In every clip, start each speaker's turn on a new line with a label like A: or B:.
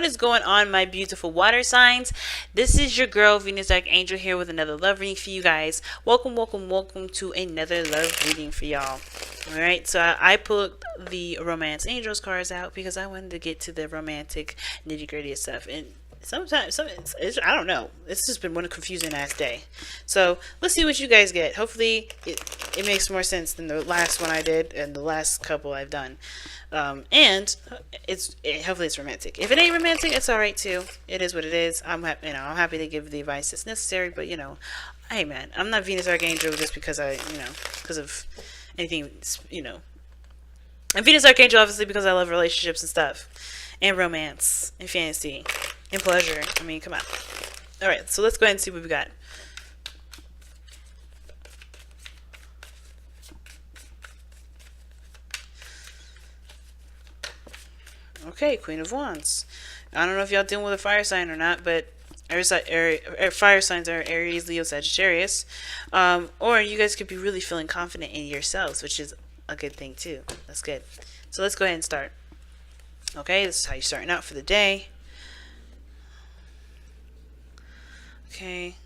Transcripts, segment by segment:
A: What is going on, my beautiful water signs? This is your girl, Venus Dark Angel, here with another love reading for you guys. Welcome, welcome, welcome to another love reading for y'all. Alright, so I pulled the Romance Angels cards out because I wanted to get to the romantic nitty gritty of stuff. And sometimes, I don't know. It's just been one confusing ass day. So let's see what you guys get. Hopefully, it makes more sense than the last one I did and the last couple I've done. And hopefully it's romantic. If it ain't romantic, it's all right too. It is what it is. I'm happy to give the advice that's necessary. But hey man, I'm not Venus Archangel just because because of anything. I'm Venus Archangel obviously because I love relationships and stuff, and romance, and fantasy, and pleasure. I mean, come on. All right, so let's go ahead and see what we got. Okay, Queen of Wands. I don't know if y'all dealing with a fire sign or not, but fire signs are Aries, Leo, Sagittarius. Or you guys could be really feeling confident in yourselves, which is a good thing too. That's good. So let's go ahead and start. Okay, this is how you're starting out for the day. Okay.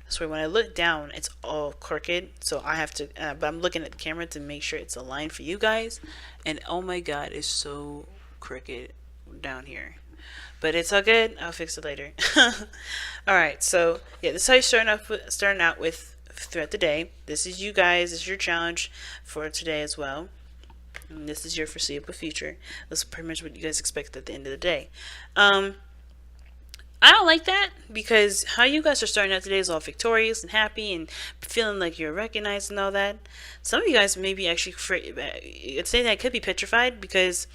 A: So when I look down, it's all crooked, so I have to, but I'm looking at the camera to make sure it's aligned for you guys, and oh my god, it's so crooked down here, but it's all good. I'll fix it later. Alright, so yeah, this is how you're starting out with throughout the day. This is you guys, this is your challenge for today as well, and this is your foreseeable future. That's pretty much what you guys expect at the end of the day. I don't like that because how you guys are starting out today is all victorious and happy and feeling like you're recognized and all that. Some of you guys may be actually, I'd say that could be petrified because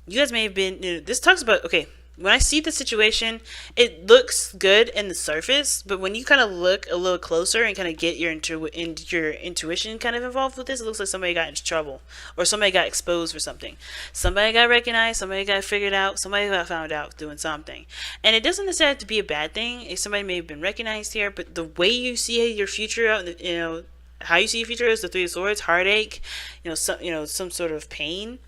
A: you guys may have been, this talks about, okay, when I see the situation, it looks good in the surface, but when you kind of look a little closer and kind of get your intuition kind of involved with this, it looks like somebody got into trouble or somebody got exposed for something. Somebody got recognized, somebody got figured out, somebody got found out doing something. And it doesn't necessarily have to be a bad thing. If somebody may have been recognized here, but the way you see your future out, how you see your future is the Three of Swords, heartache, some sort of pain.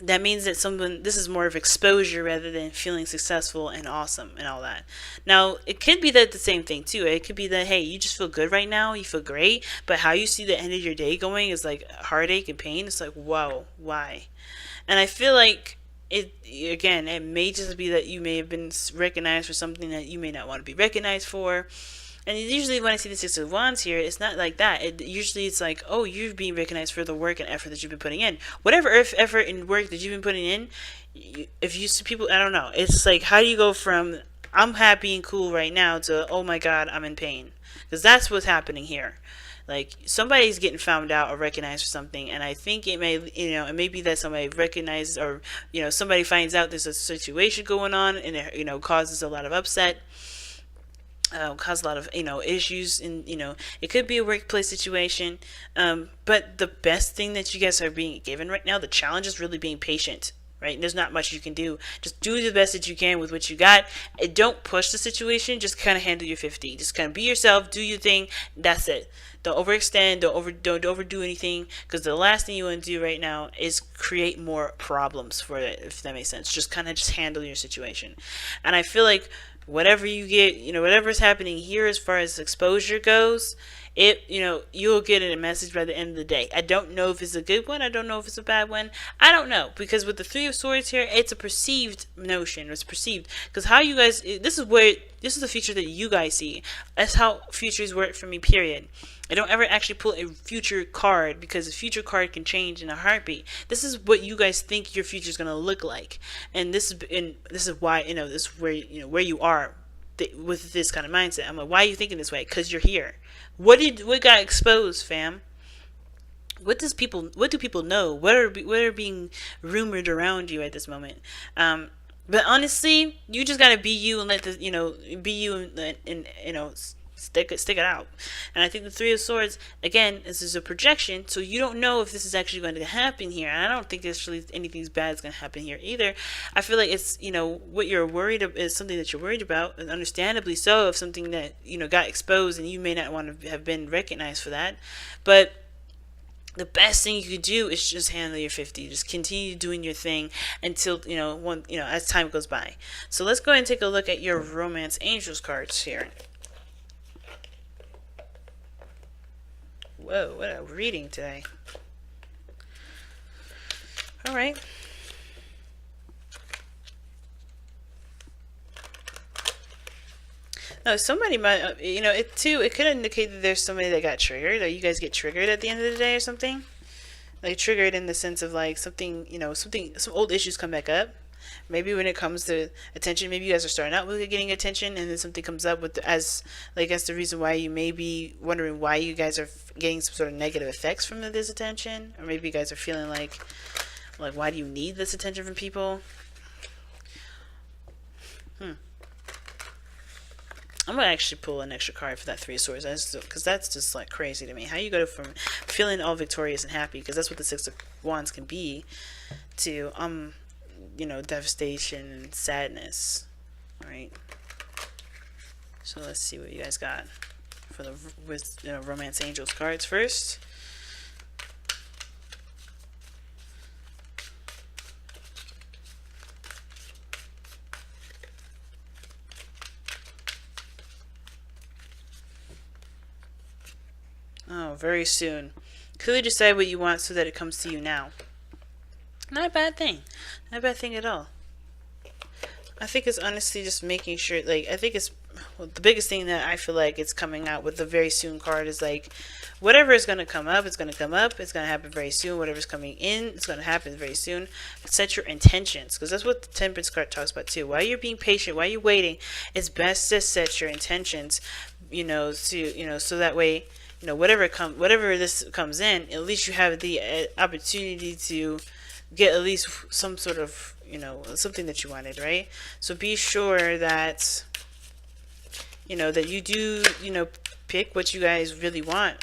A: That means that this is more of exposure rather than feeling successful and awesome and all that. Now, it could be that the same thing too. It could be that, hey, you just feel good right now, you feel great, but how you see the end of your day going is like heartache and pain. It's like, whoa, why? And I feel like it may just be that you may have been recognized for something that you may not want to be recognized for. And usually when I see the Six of Wands here, it's not like that. Usually it's like, oh, you're being recognized for the work and effort that you've been putting in. Whatever effort and work that you've been putting in, if you see people, I don't know. It's like, how do you go from, I'm happy and cool right now to, oh my God, I'm in pain? Because that's what's happening here. Like, somebody's getting found out or recognized for something, and I think it may be that somebody recognizes or, somebody finds out there's a situation going on and it, causes a lot of upset. Cause a lot of issues, and it could be a workplace situation, but the best thing that you guys are being given right now, the challenge is really being patient, right? There's not much you can do. Just do the best that you can with what you got, and don't push the situation. Just kind of handle your 50. Just kind of be yourself, do your thing. That's it. Don't overextend, don't overdo anything, because the last thing you want to do right now is create more problems for it, if that makes sense. Just handle your situation. And I feel like whatever you get, whatever's happening here as far as exposure goes, you'll get a message by the end of the day. I don't know if it's a good one. I don't know if it's a bad one. I don't know, because with the Three of Swords here, it's a perceived notion. It's perceived because how you guys. This is the future that you guys see. That's how futures work for me. Period. I don't ever actually pull a future card because a future card can change in a heartbeat. This is what you guys think your future is going to look like, and this is why this is where you are with this kind of mindset. I'm like, why are you thinking this way? Because you're here. What got exposed, fam? What do people know? What are being rumored around you at this moment? But honestly, you just gotta be you and let be you and stick it out. And I think the Three of Swords, again, this is a projection, so you don't know if this is actually going to happen here. And I don't think there's really anything bad is going to happen here either. I feel like it's what you're worried about is something that you're worried about, and understandably so, of something that got exposed, and you may not want to have been recognized for that. But the best thing you could do is just handle your 50. Just continue doing your thing until, as time goes by. So let's go ahead and take a look at your Romance Angels cards here. Whoa, what a reading today. Alright. No, somebody might, it could indicate that there's somebody that got triggered, or you guys get triggered at the end of the day or something. Like, triggered in the sense of, like, something, some old issues come back up. Maybe when it comes to attention, maybe you guys are starting out with getting attention, and then something comes up that's the reason why you may be wondering why you guys are getting some sort of negative effects from this attention. Or maybe you guys are feeling like, why do you need this attention from people? I'm going to actually pull an extra card for that Three of Swords, because that's just, like, crazy to me. How you go from feeling all victorious and happy, because that's what the Six of Wands can be, to, devastation and sadness, right? So let's see what you guys got for the Romance Angels cards first. Oh, very soon. Clearly decide what you want so that it comes to you now. Not a bad thing. Not a bad thing at all. I think it's honestly just making sure, I think it's, the biggest thing that I feel like it's coming out with the very soon card is, whatever is going to come up, it's going to come up. It's going to happen very soon. Whatever's coming in, it's going to happen very soon. Set your intentions, because that's what the Temperance card talks about too. While you're being patient, while you're waiting, it's best to set your intentions, so that way, whatever this comes in, at least you have the opportunity to get at least some sort of, something that you wanted, right? So be sure that, that you do, pick what you guys really want,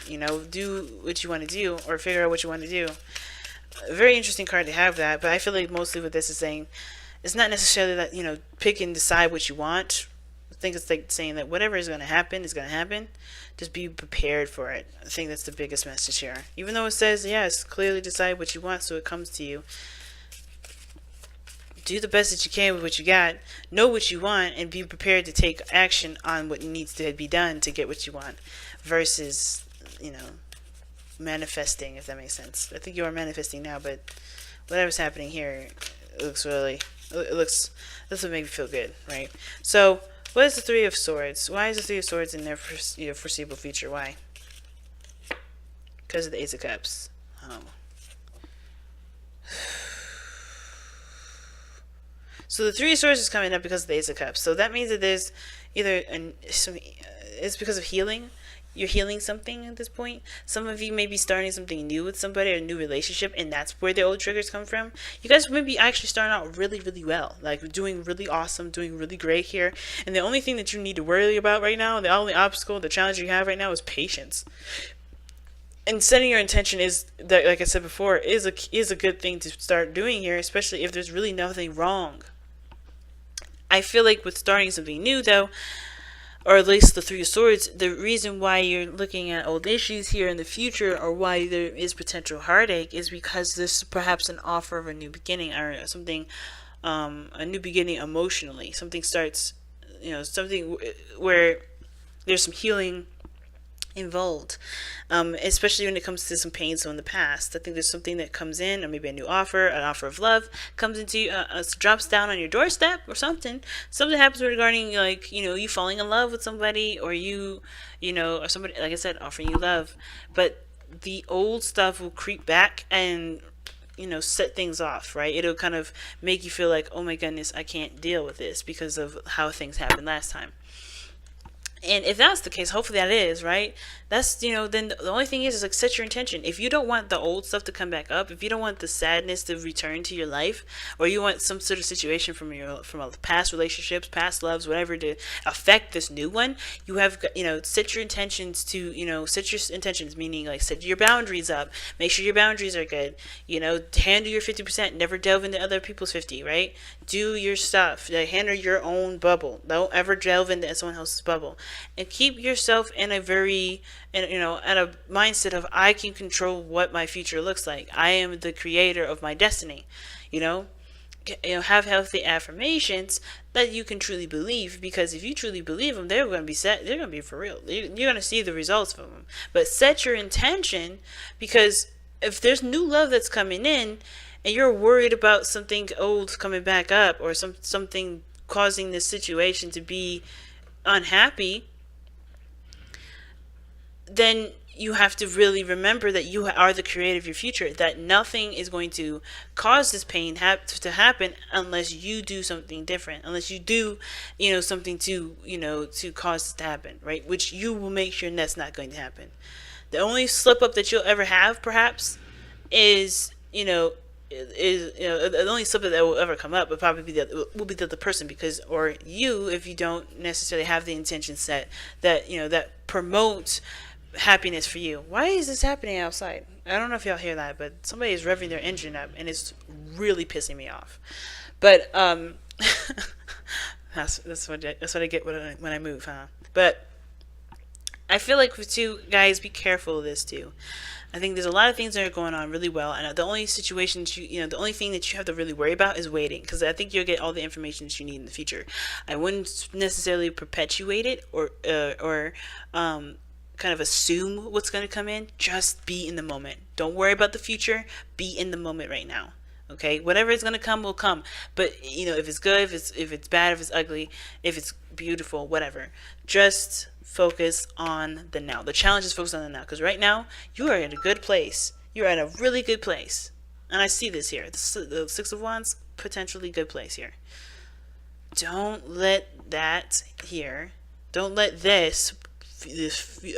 A: do what you want to do, or figure out what you want to do. A very interesting card to have that, but I feel like mostly what this is saying, it's not necessarily that, pick and decide what you want. I think it's like saying that whatever is going to happen is going to happen. Just be prepared for it. I think that's the biggest message here. Even though it says, yes, clearly decide what you want so it comes to you. Do the best that you can with what you got. Know what you want and be prepared to take action on what needs to be done to get what you want. Versus, manifesting, if that makes sense. I think you are manifesting now, but whatever's happening here, this will make me feel good, right? So, what is the Three of Swords? Why is the Three of Swords in their foreseeable future? Why? Because of the Ace of Cups. Oh. So the Three of Swords is coming up because of the Ace of Cups. So that means that there's either it's because of healing. You're healing something at this point. Some of you may be starting something new with somebody, or a new relationship, and that's where the old triggers come from. You guys may be actually starting out really, really well. Like, doing really awesome, doing really great here. And the only thing that you need to worry about right now, the only obstacle, the challenge you have right now is patience. And setting your intention is, that, like I said before, is a good thing to start doing here, especially if there's really nothing wrong. I feel like with starting something new, though, or at least the Three of Swords, the reason why you're looking at old issues here in the future, or why there is potential heartache, is because this is perhaps an offer of a new beginning, or something, a new beginning emotionally. Something starts, something where there's some healing involved, especially when it comes to some pain in the past. I think there's something that comes in, or maybe a new offer, an offer of love comes into you, drops down on your doorstep, or something happens regarding, you falling in love with somebody, or or somebody, like I said, offering you love. But the old stuff will creep back and set things off, right? It'll kind of make you feel like, oh my goodness, I can't deal with this because of how things happened last time. And if that's the case, hopefully that is, right? That's, then the only thing is set your intention. If you don't want the old stuff to come back up, if you don't want the sadness to return to your life, or you want some sort of situation from past relationships, past loves, whatever, to affect this new one, you have, set your intentions to, set your intentions, meaning set your boundaries up, make sure your boundaries are good, handle your 50%, never delve into other people's 50, right? Do your stuff. Like, handle your own bubble. Don't ever delve into someone else's bubble, and keep yourself in a very, and at a mindset of, I can control what my future looks like. I am the creator of my destiny. You know, have healthy affirmations that you can truly believe, because if you truly believe them, they're going to be set. They're going to be for real. You're going to see the results from them. But set your intention, because if there's new love that's coming in, and you're worried about something old coming back up, or something causing this situation to be unhappy, then you have to really remember that you are the creator of your future, that nothing is going to cause this pain to happen unless you do something different, unless you do, something to cause this to happen, right? Which you will make sure that's not going to happen. The only slip up that you'll ever have, perhaps, is, the only slip up that will ever come up will probably be the other person, because, or you, if you don't necessarily have the intention set that, that promotes happiness for you. Why is this happening outside? I don't know if y'all hear that, but somebody is revving their engine up, and it's really pissing me off. But that's what I get when I move, huh? But I feel like, too, guys, be careful of this too. I think there's a lot of things that are going on really well, and the only situations the only thing that you have to really worry about is waiting, because I think you'll get all the information that you need in the future. I wouldn't necessarily perpetuate it or kind of assume what's going to come in. Just be in the moment. Don't worry about the future. Be in the moment right now. Okay, whatever is going to come will come. But if it's good, if it's bad, if it's ugly, if it's beautiful, whatever, just focus on the now. The challenge is focus on the now, because right now you are in a good place. You're at a really good place, and I see this here. The Six of Wands, potentially good place here. Don't let that here. Don't let this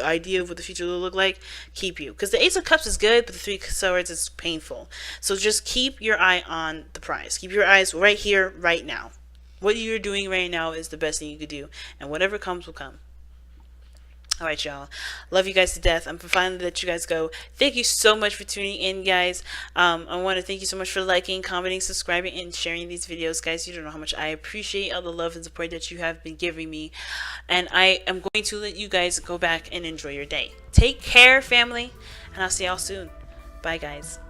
A: idea of what the future will look like keep you, because the Ace of Cups is good, but the Three of Swords is painful. So just keep your eye on the prize. Keep your eyes right here, right now. What you're doing right now is the best thing you could do, and whatever comes will come. Alright, y'all. Love you guys to death. I'm finally let you guys go. Thank you so much for tuning in, guys. I want to thank you so much for liking, commenting, subscribing, and sharing these videos, guys. You don't know how much I appreciate all the love and support that you have been giving me. And I am going to let you guys go back and enjoy your day. Take care, family, and I'll see y'all soon. Bye, guys.